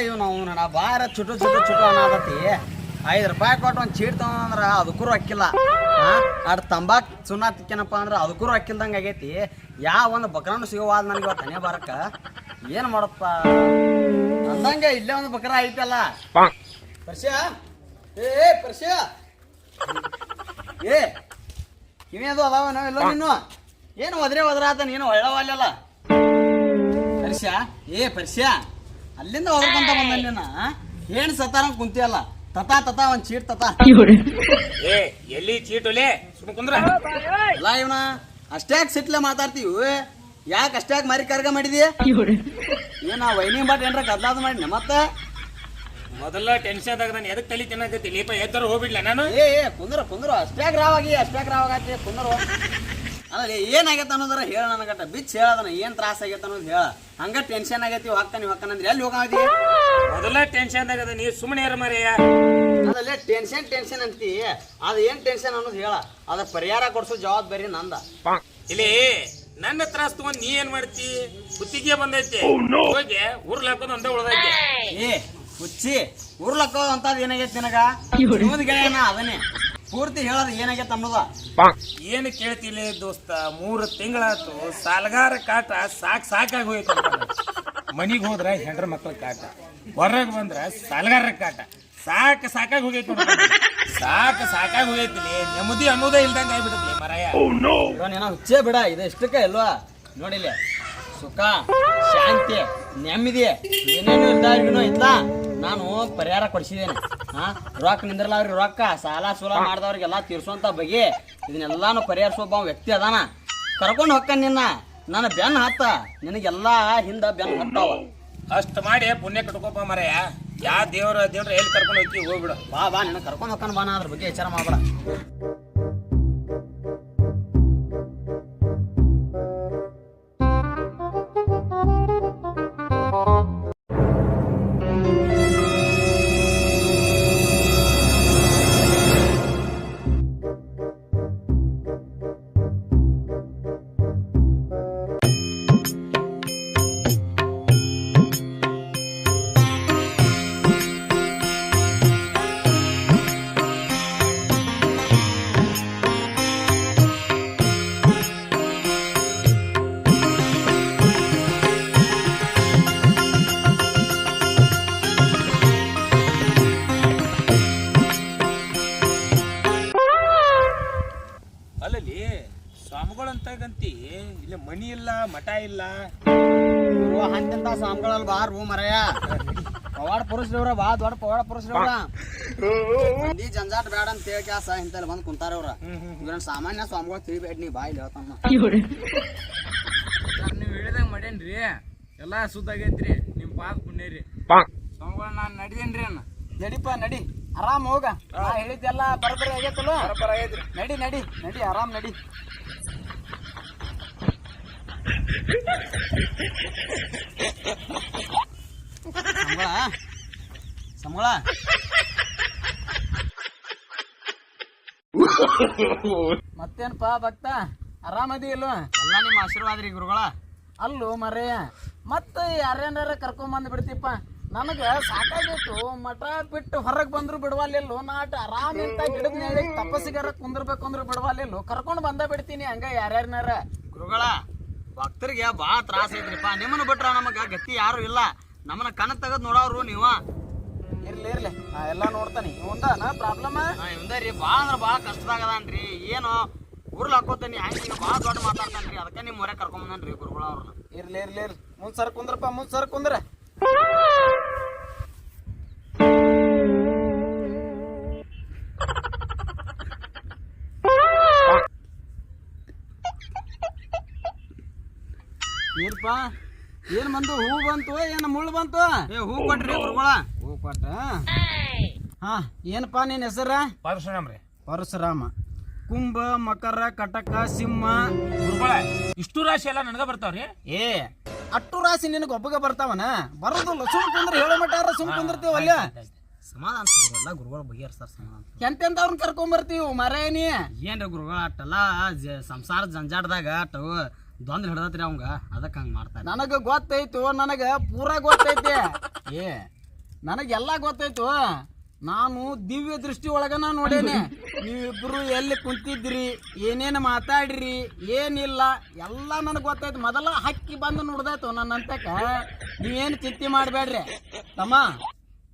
ಇವ್ ನಾವು ನಡ ಬಾರ ಚುಟು ಚುಟು ಚುಟು ಅನ್ನತತಿ 5 ರೂಪಾಯಿ ಕೊಟ್ಟು ಒಂದು ಚೀಟ್ ತಗೊಂಡ್ರ ಅದಕ್ಕೂ ರೊಕ್ಕಿಲ್ಲ. ಅಡ್ ತಂಬಾಕ್ ಸುಣ್ಣ ತಿಕ್ಕೇನಪ್ಪ ಅಂದ್ರೆ ಅದಕ್ಕೂ ರೊಕ್ಕಿಲ್ದಂಗೆ ಆಗೈತಿ. ಯಾವ ಒಂದು ಬಕ್ರಾನು ಸಿಗೋವಾದ ನನಗೆ ಇವತ್ತು ತನೇ ಬರಕ್ಕ ಏನು ಮಾಡಪ್ಪ ಅಂದಂಗೆ ಇಲ್ಲೇ ಒಂದು ಬಕ್ರ ಐತಲ್ಲ. ಪರ್ಶ್ಯ ಏ ಪರ್ಶ್ಯ ಏ ಕಿವಿಯದು ಅದಾವ ನಾವೆಲ್ಲ ನೀನು ಏನು ಒದ್ರಾತ ನೀನು ಒಳ್ಳವಲ್ಲ. ಪರ್ಶ್ಯ ಏ ಪರ್ಶ್ಯ ಅಲ್ಲಿಂದ ಹೋಗ್ಕೊಂತ ಬಂದಲ್ಲಿನ ಏನ್ ಸತಾರಂಗ್ ಕುಂತಿಯಲ್ಲ ತತಾ ತತಾ ಒಂದ್ ಚೀಟ್ ತತಾ ಏ ಎಲ್ಲಿ ಚೀಟುಲೆ ಸುಮ್ ಕುಂದ್ರ ಎಲ್ಲ ಇವನ ಅಷ್ಟ್ಯಾಕ್ ಸಿಟ್ಲೆ ಮಾತಾಡ್ತೀವಿ. ಯಾಕೆ ಅಷ್ಟ್ಯಾಕ್ ಮಾರಿ ಕರ್ಗ ಮಾಡಿದಿ ಏನ ವೈನಿ ಬಾಟ್ ಏನ್ರ ಕದ್ಲಾದ ಮಾಡಿನ ಮತ್ತ ಮೊದಲ ಟೆನ್ಷನ್ ಆದಾಗ ನಾನು ಎದಕ್ ತಲೆ ತಿನ್ನಕತ್ತಿ ಲೀಪ ಎದ್ದರು ಹೋಗ್ಬಿಡ್ಲ ನಾನು. ಏ ಕುಂದ್ರು ಅಷ್ಟ್ಯಾಕ್ ರಾವಾಗಿ ಕುಂದ್ರು. ಅಲ್ಲ ಏನಾಗೈತೆ ಅನ್ನೋದ್ರ ಹೇಳ ನನಗಟ್ಟ ಬಿಚ್ಚ ಹೇಳದನ ಏನ್ ತ್ರಾಸ ಆಗೈತೆ ಅನ್ನೋದು ಹೇಳ. ಹಂಗ ಟೆನ್ಷನ್ ಆಗೈತಿ ಹೊಕ್ಕನಂದ್ರೆ ಎಲ್ಲಿ ಹೋಗಿ ಮೊದಲ ಟೆನ್ಷನ್ ಆಗದ ನೀ ಸುಮ್ಮನೆ ಯಾರ ಮರೆಯ ಅದಲ್ಲೇ ಟೆನ್ಷನ್ ಅಂತಿ. ಅದ ಏನ್ ಟೆನ್ಷನ್ ಅನ್ನೋದು ಹೇಳ. ಅದ ಪರಿಹಾರ ಕೊಡ್ಸೋ ಜವಾಬ್ದಾರಿ ನಂದ. ಇಲ್ಲಿ ನನ್ನ ತ್ರಾಸ ತಗೊಂಡ್ ನೀ ಏನ್ ಮಾಡ್ತಿ ಬುತ್ತಿಗೆ ಬಂದೈತಿ ಹೋಗಿ ಊರ್ಲ್ ಹಾಕೋದು ಒಂದೇ ಉಳ್ದೈತಿ. ಏ ಹುಚ್ಚಿ ಉರ್ಲಕ್ಕೋದು ಅಂತದ್ ಏನಾಗೈತಿ ನಿನಗ ಗೆಳೆಯನ ಅದನ್ನೇ ಪೂರ್ತಿ ಹೇಳೋದು ಏನಾಗೈತೆ ಅನ್ನೋದ. ಏನು ಕೇಳ್ತಿಲ್ಲ ದೋಸ್ತ 3 ತಿಂಗಳಾತು ಸಾಲಗಾರ ಕಾಟ ಸಾಕಾಗಿ ಹೋಯ್ತು. ಮನಿಗ್ ಹೋದ್ರ ಹೆಂಡ್ರ ಮಕ್ಳ ಕಾಟ, ಹೊರಗ್ ಬಂದ್ರ ಸಾಲಗಾರ ಕಾಟ ಸಾಕಾಗಿ ಹೋಗೈತಿ. ಸಾಕಾಗಿ ಹೋಗೈತಿಲಿ ನೆಮ್ಮದಿ ಅನ್ನೋದೇ ಇಲ್ದಂಗ ಆಗ್ಬಿಡತ್ಲಿ ಮರಾಯ. ಏನೋ ಹುಚ್ಚೇ ಬಿಡ ಇದು ಇಷ್ಟಕ್ಕೆ ಅಲ್ವಾ ನೋಡಿಲ್ಲ ಸುಖ ಶಾಂತಿ ನೆಮ್ಮದಿ ಏನೇನು ಇಲ್ದಾರ್ಗಿನೂ ಇತ್ತ ನಾನು ಪರಿಹಾರ ಕೊಡಿಸಿದ್ದೇನೆ. ರೊಕ್ಕ ನಿಂದ್ರಲ್ಲ ಅವ್ರಿಗೆ ರೊಕ್ಕ ಸಾಲ ಸೂಲ ಮಾಡಿದವ್ರಿಗೆಲ್ಲ ತೀರ್ಸುವಂತ ಬಗೆ ಇದನ್ನೆಲ್ಲಾನು ಪರಿಹರಿಸುವ ವ್ಯಕ್ತಿ ಅದಾನ. ಕರ್ಕೊಂಡು ಹೊಕ್ಕ ನಿನ್ನ ನನ್ನ ಬೆನ್ನ ಹತ್ತ ನಿನಗೆಲ್ಲಾ ಹಿಂದ ಬೆನ್ನ ಹತ್ತಾವ. ಅಷ್ಟ್ ಮಾಡಿ ಪುಣ್ಯ ಕಟ್ಕೋಪ ಮರಾಯ. ಯಾ ದೇವ್ರ ಎಲ್ಲಿ ಕರ್ಕೊಂಡು ಹೋಗಿ ಹೋಗ್ಬಿಡು. ಬಾ ನಿನ್ನ ಕರ್ಕೊಂಡು ಹೊಕ್ಕನ್ ಬಾನ ಅದ್ರ ಬಗ್ಗೆ ವಿಚಾರ ಮಾಡ್ಬೇಡ. ಸ್ವಾಮಿಗಳಂತಾಗಂತಿ ಇಲ್ಲ ಮನಿ ಇಲ್ಲ ಮಠ ಇಲ್ಲ ಹಂತ ಸ್ವಾಮಿಗಳಲ್ಲಿ ಬಾರು ಮರಯ ಪವಾಡ ಪುರುಷರವ್ರ ಬಾ ದೊಡ್ಡ ಪವಾಡ ಪುರುಷರವ್ರ ಮಂದಿ ಜಂಜಾಟ ಬೇಡ ಅಂತ ಹೇಳಿ ಕ್ಯಾಸ ಇಂತಲ್ಲಿ ಬಂದ್ ಕುಂತಾರವ್ರ. ಇವ್ರನ್ನ ಸಾಮಾನ್ಯ ಸ್ವಾಮಿಗಳು ತಿಳಿಬೇಡಿ ನೀ ಬಾಯಿಲಿ ಹೇಳ್ತಾನ. ನೀವ್ ಹೇಳಿದಂಗ ಮಾಡೇನ್ರಿ ಎಲ್ಲಾ ಸುದ್ದ ಆಗೈತ್ರಿ ನಿಮ್ ಪಾದ ಪುಣ್ಯರಿ ಸ್ವಾಮಿಗಳ ನಾನ್ ನಡಿದೇನ್ರಿ ಅನ್ನ ನಡಿಪ್ಪ ನಡಿ ಆರಾಮ್ ಹೋಗ. ಹೇಳಿದ್ದೆಲ್ಲ ಬರಬರಿ ಆಗೈತಲ್ಲ ನಡಿ ಆರಾಮ್ ನಡಿ. ಸಂಬಳ ಮತ್ತೇನಪ್ಪಾ ಭಕ್ತ ಆರಾಮದಿ ಇಲ್ವ? ಎಲ್ಲ ನಿಮ್ಮ ಆಶೀರ್ವಾದ ರೀ ಗುರುಗಳ. ಅಲ್ಲೂ ಮರೆಯ ಮತ್ತ ಯಾರೇನಾರ ಕರ್ಕೊಂಡ್ ಬಂದ್ ಬಿಡ್ತಿಪ್ಪ. ನನಗ ಸಾಕಾಗಿತ್ತು ಮಠ ಬಿಟ್ಟು ಹೊರಗ್ ಬಂದ್ರು ಬಿಡವಲ್ಲೆಲ್ಲೋ ನಾಟ ಆರಾಮ್ ಇಂತ ಗಿಡದ ನೆಳಿ ತಪಸ್ಸಿಗಾರ ಕುಂದಿರ್ಬೇಕು ಅಂದ್ರು ಬಿಡವಲ್ಲೆಲ್ಲೋ ಕರ್ಕೊಂಡ್ ಬಂದ ಬಿಡ್ತೀನಿ ಹಂಗ ಯಾರ್ಯಾರನಾರ. ಗುರುಗಳ ಭಕ್ತರಿಗೆ ಬಾಳ ತ್ರಾಸ ಐತ್ರಿಪ್ಪ. ನಿಮ್ಮನ್ನ ಬಿಟ್ರ ನಮಗ ಗತಿ ಯಾರು ಇಲ್ಲ. ನಮ್ಮನ್ನ ಕಣ ತೆಗದ್ ನೋಡವ್ರು ನೀವ. ಇರ್ಲಿ ಎಲ್ಲಾ ನೋಡ್ತಾನಿ ಒಂದನ ಪ್ರಾಬ್ಲಮ್ ರೀ ಬಾಳ ಅಂದ್ರ ಬಾಳ ಕಷ್ಟದಾಗದನ್ರಿ. ಏನು ಊರ್ಲ್ ಹಾಕೋತಾನಿ ಹಂಗ ಬಾಳ ದೊಡ್ಡ ಮಾತಾಡ್ತಾನ್ರಿ. ಅದಕ್ಕೆ ನಿಮ್ ಹೊರಗೆ ಕರ್ಕೊಂಡ್ ಬಂದನ್ರಿ ಗುರುಗಳ ಅವ್ರನ್ನ. ಇರ್ಲಿ ಮುಂದ್ ಸರ್ ಕುಂದ್ರಪ್ಪ ಮುಂದ್ ಸರ್ ಕುಂದ್ರ. ಏನಪ್ಪ ಏನ್ ಬಂತು? ಹೂ ಬಂತು ಏನ್ ಮುಳ್ಳು ಬಂತು? ಹೂ ಕೊಟ್ರಿ ಗುರುಗಳ. ಹೂ ಕೊಟ್ಟ. ಹಾ ಏನಪ್ಪಾ ನಿನ್ ಹೆಸರ? ಪರಶುರಾಮ. ಕುಂಭ ಮಕರ ಕಟಕ ಸಿಂಹ ಗುರುಗಳ ಇಷ್ಟು ರಾಶಿ ಎಲ್ಲ ನನಗ ಬರ್ತಾವ್ರಿ. ಏ ಅಟ್ಟು ರಾಶಿ ನಿನಗ ಒಬ್ಬಗ ಬರ್ತಾವನ ಬರೋದಿಲ್ಲ. ಸುಮ್ ಕುಂದ್ರ ಹೇಳೋ ಮಟ್ಟಾರ ಸುಮ್ ಕುಂದಿರ್ತೀವ ಅಲ್ಲ. ಸಮಾಧಾನ ಎಲ್ಲ ಗುರುಗಳ ಬಗೆಹರಿಸ್ತಾರ ಸಮಾಧಾನ. ಎಂತೆಂತವ್ರನ್ನ ಕರ್ಕೊಂಡ್ ಬರ್ತೀವಿ ಮರೇನಿ. ಏನ್ರಿ ಗುರುಗಳ ಅಟ್ಟೆಲ್ಲ ಸಂಸಾರ ಜಂಜಾಟದಾಗ ಅಟ್ಟು ದೊಂದ್ ಹಿಡ್ದತ್ರಿ ಅವಂಗ ಅದಕ್ಕೆ ಹಂಗ ಮಾಡ್ತಾರ. ನನಗ ಗೊತ್ತೈತು ನನಗ ಪೂರಾ ಗೊತ್ತೈತಿ. ಏ ನನಗೆಲ್ಲ ಗೊತ್ತಾಯ್ತು. ನಾನು ದಿವ್ಯ ದೃಷ್ಟಿ ಒಳಗನ ನೋಡೇನೆ. ನೀವಿಬ್ರು ಎಲ್ಲಿ ಕುಂತಿದ್ರಿ, ಏನೇನು ಮಾತಾಡ್ರಿ, ಏನಿಲ್ಲ ಎಲ್ಲ ನನಗೆ ಗೊತ್ತಾಯ್ತು. ಮೊದಲ ಹಕ್ಕಿ ಬಂದು ನೋಡ್ದಾಯ್ತು ನನ್ನಂತಕ. ನೀವೇನು ಚಿಂತೆ ಮಾಡಬೇಡ್ರಿ ತಮ್ಮ,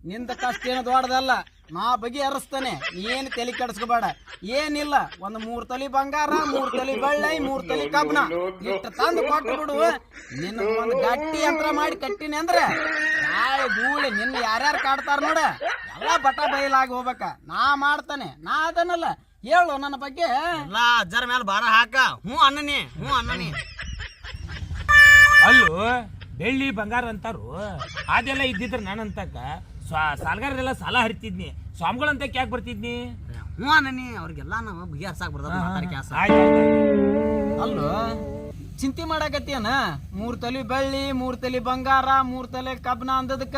ನಿಂದ ಕಷ್ಟ ಏನು ದೊಡ್ಡದಲ್ಲ, ನಾ ಬಗೆಹರಿಸ್ತಾನೆ. ನೀನು ತಲೆ ಕೆಡಿಸ್ಕೋಬೇಡ. ಏನಿಲ್ಲ, ಒಂದು 3 ತೊಲಿ ಬಂಗಾರ, 3 ತೊಲಿ ಬೆಳ್ಳಿ, 3 ತೊಲಿ ಕಬ್ಬನ ಇಷ್ಟು ತಂದು ಕೊಟ್ಟು ಬಿಡು. ನಿನ್ನ ಒಂದು ಗಟ್ಟಿ ಯಂತ್ರ ಮಾಡಿ ಕಟ್ಟಿನಿ ಅಂದ್ರೆ ನಾಳೆ ಧೂಳಿ ನಿನ್ನ ಯಾರ್ಯಾರು ಕಾಡ್ತಾರ ನೋಡ, ಎಲ್ಲ ಬಟ ಬಯಲಾಗಿ ಹೋಗ್ಬೇಕ. ನಾ ಮಾಡ್ತಾನೆ, ನಾ ಅದನ್ನಲ್ಲ. ಹೇಳು ನನ್ನ ಬಗ್ಗೆ. ಎಲ್ಲ ಅಜ್ಜರ ಮೇಲೆ ಭಾರ ಹಾಕ. ಹ್ಞೂ ಅನ್ನನಿ, ಹ್ಞೂ ಅನ್ನನಿ. ಅಲ್ಲೂ ಬೆಳ್ಳಿ ಬಂಗಾರ ಅಂತಾರು, ಅದೆಲ್ಲ ಇದ್ದಿದ್ರೆ ನಾನಂತಕ ಸಾಲಗಾರರೆಲ್ಲ ಸಾಲ ಹರಿತಿದ್ನಿ, ಸ್ವಾಮಿಗಳಂತಕ್ಕೆ ಯಾಕೆ ಬರ್ತಿದ್ನಿ? ಹ್ಞೂ ಅನ್ನನಿ. ಅವ್ರಿಗೆಲ್ಲ ನಾವು ಬಗೆಹರ್ಸಾಕ್ ಬರ್ತದ ಮಾತಾಡಿ ಕೆಲಸ. ಅಲ್ಲೋ ಚಿಂತೆ ಮಾಡಾಕತ್ತೀಯನ? 3 ತೊಲಿ ಬೆಳ್ಳಿ, 3 ತೊಲಿ ಬಂಗಾರ, 3 ತೊಲಿ ಕಬ್ಬನ ಅಂದದಕ್ಕ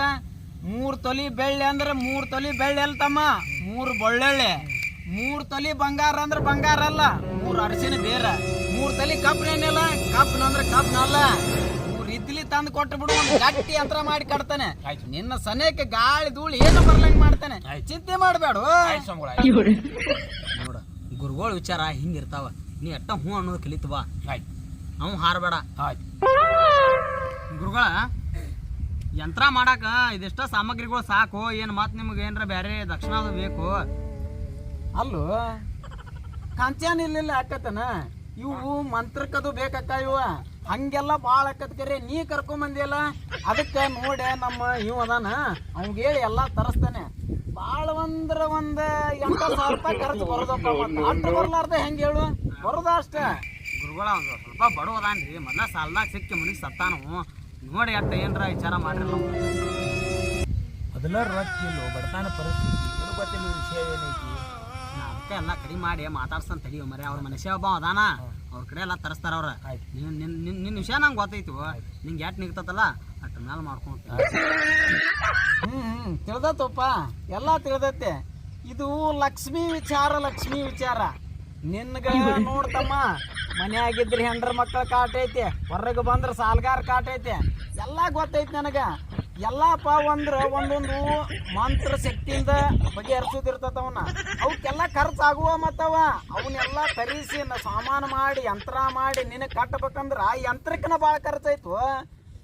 3 ತೊಲಿ ಬೆಳ್ಳಿ ಅಂದ್ರೆ 3 ತೊಲಿ ಬೆಳ್ಳಿ ಅಲ್ಲ ತಮ್ಮ, 3 ಬೊಳ್ಳೆಳ್ಳಿ. 3 ತೊಲಿ ಬಂಗಾರ ಅಂದ್ರೆ ಬಂಗಾರ ಅಲ್ಲ, 3 ಅರಸಿನ ಬೇರ. 3 ತೊಲಿ ಕಬ್ಬನ ಏನಿಲ್ಲ, ಕಬ್ಬನ ಅಂದ್ರೆ ಕಬ್ಬನ ಅಲ್ಲ. 3 ಇದ್ಲಿ ತಂದು ಕೊಟ್ಟು ಬಿಡು, ಒಂದು ಗಟ್ಟಿ ಯಂತ್ರ ಮಾಡಿ ಕಟ್ತಾನೆ. ನಿನ್ನ ಸನೇಕ ಗಾಳಿ ಧೂಳಿ ಏನು ಬರ್ಲಂಗ್ ಮಾಡ್ತಾನೆ. ಚಿಂತೆ ಮಾಡಬೇಡ. ನೋಡ, ಗುರುಗಳ ವಿಚಾರ ಹಿಂಗಿರ್ತಾವ. ನೀ ಎಟ್ಟ ಹ್ಞೂ ಅನ್ನೋದು ಕಲಿತು ಬಾ. ಅವ್ ಹಾರಬೇಡ. ಗುರುಗಳ ಯಂತ್ರ ಮಾಡಾಕ ಇದಿಷ್ಟ ಸಾಮಗ್ರಿಗಳು ಸಾಕು. ಏನು ಮಾತು ನಿಮ್ಗೆ ಏನರ ಬೇರೆ ದಕ್ಷಿಣ ಅದು ಬೇಕು? ಅಲ್ಲೋ ಕಾಂಚಾನ ಇಲ್ಲ ಹಾಕತನ. ಇವು ಮಂತ್ರಕ್ಕದು ಬೇಕಕ್ಕ. ಇವ ಹಂಗೆಲ್ಲ ಭಾಳ ಆಕತ್ ಕರೆ. ನೀ ಕರ್ಕೊಂಬಂದಿಯಲ್ಲ, ಅದಕ್ಕೆ ನೋಡಿ ನಮ್ಮ ಇವ್ ಅದಾನ, ಅವ್ಗೆ ಹೇಳಿ ಎಲ್ಲ ತರಿಸ್ತಾನೆ. ಭಾಳ ಒಂದು 80,000 ರೂಪಾಯಿ ಖರ್ಚು ಬರೋದಪ್ಪ. ಮತ್ತೆ ಅಷ್ಟು ಬರ್ಲಾರ್ದ ಹೆಂಗೆ ಹೇಳು? ಬರೋದ ಅಷ್ಟೇ. ಗುರುಗಳ ಒಂದು ಸ್ವಲ್ಪ ಬಡವದಾನ್ರಿ. ಮೊದಲ ಸಾಲದಾಗ ಸಿಕ್ಕಿ ಮನಿಗೆ ಸತ್ತಾನು. ನೋಡಿ ಅಟ್ಟ ಏನರ ವಿಚಾರ ಮಾಡಿರಲ್ಲ. ಅದೆಲ್ಲ ರೊಕ್ಕಿಲ್ಲ, ಬಡತನ ಪರಿಸ್ಥಿತಿ ಏನು ಗೊತ್ತಿಲ್ಲ, ವಿಷಯ ಏನೈತಿ. ಅದಕ್ಕೆ ಎಲ್ಲ ಕಡಿಮೆ ಮಾಡಿ ಮಾತಾಡ್ಸ್ತಾನೆ ತಡಿಯೋ ಮರೆ. ಅವ್ರ ಮನುಷ್ಯ ಒಬ್ಬ ಅದಾನ, ಅವ್ರ ಕಡೆ ಎಲ್ಲ ತರಿಸ್ತಾರ ಅವ್ರ. ನಿನ್ನ ವಿಷಯ ನಂಗೆ ಗೊತ್ತೈತಿ. ನಿಂಗೆ ಎಟ್ ನಿಗ್ತತಲ್ಲ ಅಟ್ಟ ಮ್ಯಾಲ ಮಾಡ್ಕೊಂಡು. ತಿಳ್ದತ್ತಪ್ಪ, ಎಲ್ಲ ತಿಳ್ದತ್ತೆ. ಇದು ಲಕ್ಷ್ಮೀ ವಿಚಾರ, ಲಕ್ಷ್ಮೀ ವಿಚಾರ. ನಿನ್ಗ ನೋಡ್ತಮ್ಮ, ಮನೆಯಾಗಿದ್ರೆ ಹೆಂಡ್ರ ಮಕ್ಕಳ ಕಾಟ ಐತೆ, ಹೊರಗೆ ಬಂದ್ರೆ ಸಾಲ್ಗಾರ ಕಾಟ ಐತೆ, ಎಲ್ಲ ಗೊತ್ತೈತಿ ನನಗ. ಎಲ್ಲಪ್ಪ ಒಂದೊಂದು ಮಂತ್ರ ಶಕ್ತಿಯಿಂದ ಬಗೆಹರಿಸೋದಿರ್ತವನ್ನ. ಅವಕ್ಕೆಲ್ಲ ಖರ್ಚಾಗುವ ಮತ್ತವ. ಅವನ್ನೆಲ್ಲ ತರಿಸಿ ಸಾಮಾನು ಮಾಡಿ ಯಂತ್ರ ಮಾಡಿ ನಿನಗೆ ಕಟ್ಟಬೇಕಂದ್ರ ಆ ಯಂತ್ರಕ್ಕನ ಭಾಳ ಖರ್ಚಾಯ್ತು.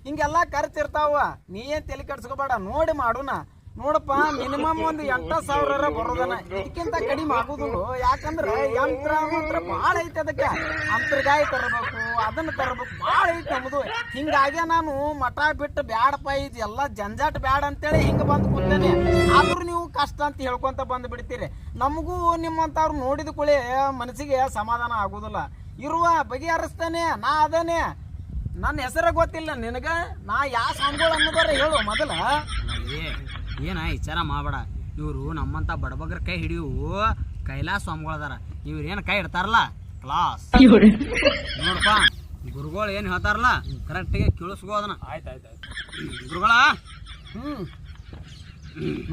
ಹಿಂಗೆಲ್ಲ ಖರ್ಚಿರ್ತಾವ. ನೀ ಏನ್ ತಲೆ ಕೆಡ್ಸ್ಕೋಬೇಡ, ನೋಡಿ ಮಾಡುನ. ನೋಡಪ್ಪ, ಮಿನಿಮಮ್ ಒಂದು 8,000 ಬರೋದನ, ಇದಕ್ಕಿಂತ ಕಡಿಮೆ ಆಗುದಿಲ್ಲ. ಯಾಕಂದ್ರೆ ಯಂತ್ರ ಮಂತ್ರ ಭಾಳ ಐತೆ. ಅದಕ್ಕೆ ಅಂತರ್ಗಾಯಿ ತರಬೇಕು, ಅದನ್ನ ತರಬೇಕು, ಭಾಳ ಐತೆ ನಮ್ದು. ಹಿಂಗಾಗಿ ನಾನು ಮಠ ಬಿಟ್ಟು ಬ್ಯಾಡಪ್ಪ, ಇದು ಎಲ್ಲ ಜಂಜಾಟ ಬ್ಯಾಡ ಅಂತೇಳಿ ಹಿಂಗೆ ಬಂದು ಕೂತೇನೆ. ಆದ್ರೂ ನೀವು ಕಷ್ಟ ಅಂತ ಹೇಳ್ಕೊಂತ ಬಂದು ಬಿಡ್ತೀರಿ. ನಮಗೂ ನಿಮ್ಮಂತವ್ರು ನೋಡಿದ ಕೂಡಲೇ ಮನಸ್ಸಿಗೆ ಸಮಾಧಾನ ಆಗುದಿಲ್ಲ. ಇರುವ ಬಗೆಹರಿಸ್ತಾನೆ, ನಾ ಅದೇನೆ. ನನ್ನ ಹೆಸರ ಗೊತ್ತಿಲ್ಲ ನಿನಗ, ನಾ ಯಾವ ಸ್ವಾಮಿಗಳು ಅನ್ನೋದಾರ ಹೇಳು ಮೊದಲ. ಏನ ವಿಚಾರ ಮಾಡಬೇಡ. ಇವರು ನಮ್ಮಂತ ಬಡಬಗ್ರ ಕೈ ಹಿಡಿಯು ಕೈಲಾಸ ಸ್ವಾಮಿಗಳದಾರ. ಇವ್ರು ಏನು ಕೈ ಇಡ್ತಾರಲ್ಲ ಕ್ಲಾಸ್. ನೋಡಪ್ಪ, ಗುರುಗಳು ಏನು ಹೇಳ್ತಾರಲ್ಲ ಕರೆಕ್ಟಿಗೆ ಕೇಳಿಸ್ಕೋ ಅದನ್ನ. ಆಯ್ತಾಯ್ತು ಗುರುಗಳ.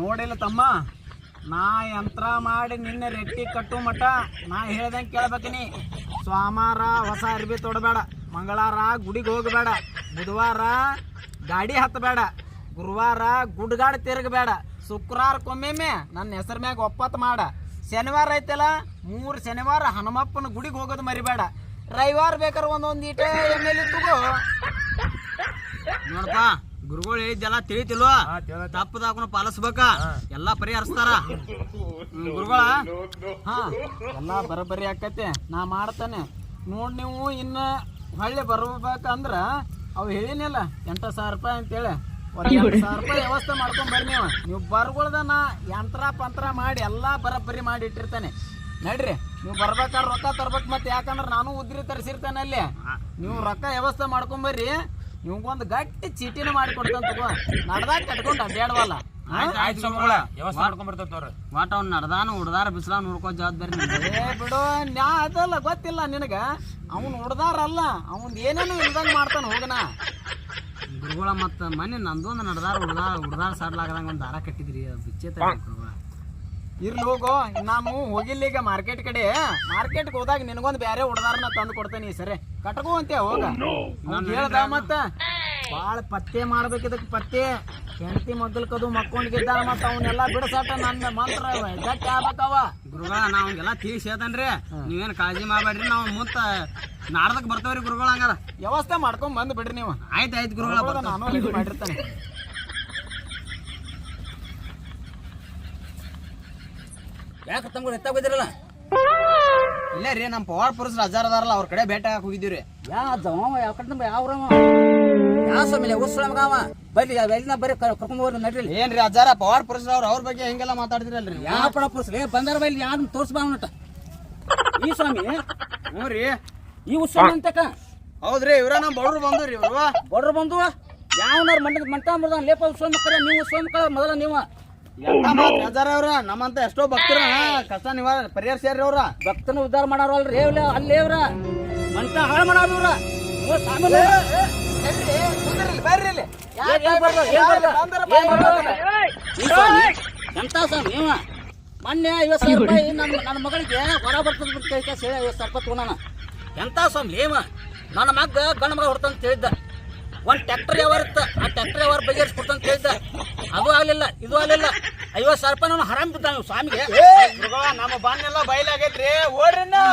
ನೋಡಿಲ್ಲ ತಮ್ಮ, ನಾ ಯಂತ್ರ ಮಾಡಿ ನಿನ್ನೆ ರೆಟ್ಟಿ ಕಟ್ಟು ಮಠ ನಾ ಹೇಳ್ದಂಗೆ ಕೇಳ್ಬೇಕಿನಿ. ಸೋಮವಾರ ಹೊಸ ಅರ್ಬಿ ತೊಡಬೇಡ, ಮಂಗಳವಾರ ಗುಡಿಗೆ ಹೋಗಬೇಡ, ಬುಧವಾರ ಗಾಡಿ ಹತ್ತಬೇಡ, ಗುರುವಾರ ಗುಡ್ಗಾಡ್ ತಿರುಗಬೇಡ, ಶುಕ್ರವಾರಕ್ಕೊಮ್ಮೆ ನನ್ನ ಹೆಸರು ಮ್ಯಾಗ ಒಪ್ಪತ್ತು ಮಾಡ, ಶನಿವಾರ ಐತಲ್ಲ 3 ಶನಿವಾರ ಹನುಮಪ್ಪನ ಗುಡಿಗೆ ಹೋಗೋದು ಮರಿಬೇಡ, ರವಿವಾರ ಬೇಕಾದ್ರೆ ಒಂದೊಂದು ಈಟ ಎಮ್ಮೆಲಿ ತಗೋ. ನೋಡಪ್ಪ, ಗುರುಗಳು ಹೇಳಿದ್ದೆಲ್ಲ ತಿಳಿತಿಲ್ವ? ತಪ್ಪದಾಗೂ ಪಾಲಿಸ್ಬೇಕ, ಎಲ್ಲಾ ಪರಿಹರಿಸ್ತಾರ ಗುರುಗಳ. ಹಾ, ಎಲ್ಲ ಬರೋಬ್ಬರಿ ಆಕತೆ, ನಾ ಮಾಡ್ತಾನೆ. ನೋಡಿ ನೀವು ಇನ್ನು ಹೊಳ್ಳಿ ಬರ್ಬೇಕಂದ್ರ ಅವು ಹೇಳಿನಿಲ್ಲ 8,000 ರೂಪಾಯಿ ಅಂತೇಳಿ, 1,000 ರೂಪಾಯಿ ವ್ಯವಸ್ಥೆ ಮಾಡ್ಕೊಂಡ್ ಬರ್ರಿ. ನೀವು ಬರ್ಗೊಳ್ದ ನಾ ಯಂತ್ರ ಪಂತ್ರ ಮಾಡಿ ಎಲ್ಲಾ ಬರೋಬ್ಬರಿ ಮಾಡಿ ಇಟ್ಟಿರ್ತಾನೆ. ನಡ್ರಿ, ನೀವು ಬರ್ಬೇಕಾದ್ರೆ ರೊಕ್ಕ ತರ್ಬೇಕು. ಮತ್ತೆ ಯಾಕಂದ್ರೆ ನಾನು ಉದ್ರಿ ತರಿಸಿರ್ತೇನೆ ಅಲ್ಲಿ. ನೀವು ರೊಕ್ಕ ವ್ಯವಸ್ಥೆ ಮಾಡ್ಕೊಂಬರ್ರಿ. ನಿಮ್ಗೊಂದು ಗಟ್ಟಿ ಚೀಟಿನ ಮಾಡಿ ಕೊಡ್ತಾನೆ ತಗೋ. ನಡ್ದಾಗ ಕಟ್ಕೊಂಡು ಅಡ್ಡಾಡವಲ್ಲ. ವಾಟ ಅವ್ನು ನಡ್ದಾನು ಹುಡ್ದಾರ ಬಿಸಿಲ ನೋಡ್ಕೋ ಜವಾಬ್ದಾರಿ. ಬಿಡು, ನ್ಯಾ ಅದಲ್ಲ ಗೊತ್ತಿಲ್ಲ ನಿನಗ. ಅವ್ನು ಹುಡ್ದಾರಲ್ಲ, ಅವನ್ ಏನೇನು ಇಲ್ದಂಗ ಮಾಡ್ತಾನ ಹೋಗನ. ಗುರುಗಳ ಮತ್ತ ಮನೆ ನಂದೊಂದು ನಡ್ದಾರ ಹುಡ್ದಾರ ಸಾಡ್ಲಾಗದಂಗ ಒಂದ್ ದಾರ ಕಟ್ಟಿದ್ರಿ, ಬಿಚ್ಚೇತ ಗುರುಗಳ. ಇರ್ಲಿ ಹೋಗೋ, ನಾನು ಹೋಗಿಲ್ಲ ಈಗ ಮಾರ್ಕೆಟ್ ಕಡೆ. ಮಾರ್ಕೆಟ್ಗೆ ಹೋದಾಗ ನಿನಗೊಂದು ಬೇರೆ ಹುಡ್ದಾರನ ತಂದು ಕೊಡ್ತೇನೆ. ಸರಿ ಕಟ್ಕೋ ಅಂತೆ ಹೋಗ ಹೇಳ್ದ. ಮತ್ತ ಬಾಳ ಪತ್ತೆ ಮಾಡ್ಬೇಕು ಇದಕ್ಕೆ ಪತ್ತೆ. ಹೆಂಡತಿ ಮೊದಲ್ಕದು ಮಕ್ಕೊಂಡಿದ್ದ ಮತ್ತ ಅವನ್ನೆಲ್ಲ ಬಿಡಸಾಟ ನನ್ನ ಮಂತ್ರ ಗಟ್ಟಿ ಆಗ್ಬೇಕವ. ಗುರುಗಳ ನಾವಂಗೆಲ್ಲ ತಿಳಿಸಿ ಹೇಳ್ತಾನ್ರಿ, ನೀವೇನ್ ಕಾಳಜಿ ಮಾಡ್ಬೇಡ್ರಿ, ನಾವು ಮುಂತ ನಾಡ್ದಕ್ ಬರ್ತೇವ್ರಿ ಗುರುಗಳ. ಹಂಗಾರ ವ್ಯವಸ್ಥೆ ಮಾಡ್ಕೊಂಡ್ ಬಂದ್ ಬಿಡ್ರಿ ನೀವು. ಆಯ್ತು ಗುರುಗಳ, ನಾನು ರೆಡಿ ಮಾಡಿರ್ತಾನೆ. ಯಾಕೆ ತಮ್ಗಳು ಎತ್ತಾಗೋದಿರಲ್ಲ? ಇಲ್ಲೇ ರೀ ನಮ್ಮ ಪವಾಡ್ ಪುರುಷರು ಅಜ್ಜಾರ್ ಅದಾರಲ್ಲ, ಅವ್ರ ಕಡೆ ಭೇಟಿ ಹಾಕಿ ಹೋಗಿದ್ದೀವ್ರಿ. ಯಾವ ಕಡೆ ಯಾವ್ರವ ಯಾವ ಸ್ವಾಮಿ ಉತ್ಸವ ಮಗವ ಬರೀ ಎಲ್ಲಿನ ಬರೀ ಕರ್ಕೊಂಡ್ ಹೋಗ್ರಿ ನಡ್ರಿ. ಏನ್ರಿ ಅಜ್ಜಾರ ಪವಾಡ್ ಪುರುಷರು ಅವ್ರ ಬಗ್ಗೆ ಹೆಂಗೆಲ್ಲ ಮಾತಾಡ್ತಿರಲ್ರಿ ನೀವು? ಯಾವ ಪಡ ಪುರುಷರೇ ಬಂದಾರ ಬೈಲಿ ಯಾರು ತೋರ್ಸ್ಬಾ ಅವನಟ. ಈ ಸ್ವಾಮಿ ಹ್ಞೂ ರೀ, ಈ ಉತ್ಸವ ಅಂತಕ ಹೌದ್ರಿ, ಇವ್ರ ನಮ್ಮ ಬಡ್ರು ಬಂದ್ರಿ. ಇವ್ರು ಬಡ್ರು ಬಂದು ಯಾವನಾರು ಮಂಟ ಮುರ್ದ ಲೇಪ ಉತ್ಸವ ಮಕ್ಕಳ ನೀವು ಉತ್ಸವ ಮಕ್ಕಳ ಮೊದಲ ನೀವು ಎಂತ ಮಾತ್ರಿ ಅಜ್ಜಾರ ಅವ್ರ, ನಮ್ಮಂತ ಎಷ್ಟೋ ಭಕ್ತರ ಕಷ್ಟ ನಿವಾರ ಪರಿಹರಿಸ್ಯಾರ್ರಿ ಅವ್ರ. ಭಕ್ತನ ಉದ್ಧಾರ ಮಾಡಾರಲ್ರಿ ಅಲ್ಲೇ ಅವ್ರ ಮಂಟ ಹಾಳು ಮಾಡಾರ ಎಂತ ಸ್ವಾಮಿ ನೀವ ಮೊನ್ನೆ 50,000 ರೂಪಾಯಿ ನನ್ನ ಮಗಳಿಗೆ ಹೊರ ಬರ್ತದ 50,000 ರೂಪಾಯಿ ತಗೊಂಡಾನ. ಎಂತ ಸ್ವಾಮಿ ಏವ ನನ್ನ ಮಗ ಗಂಡ ಮಗ ಹೊಡ್ತಂತ ಹೇಳಿದ್ದ. ಒಂದು ಟ್ರ್ಯಾಕ್ಟರ್ ಯಾವಾರ ಇತ್ತ, ಆ ಟ್ರ್ಯಾಕ್ಟರ್ ಯಾವಾರ ಬಗೆಹರಿಸ್ಕೊಡ್ತಂತ ಹೇಳಿದ್ದ. ಅದು ಆಗಲಿಲ್ಲ, ಇದು ಆಗಲಿಲ್ಲ. 50,000 ರೂಪಾಯಿ ನಾನು ಹರಾಮ್ ಬಿದ್ದ ಸ್ವಾಮಿಗೆ. ನಮ್ಮ ಬಾನೆಲ್ಲ ಬಯಲಾಗೈತ್ರಿ, ಓಡ್ರಿ no.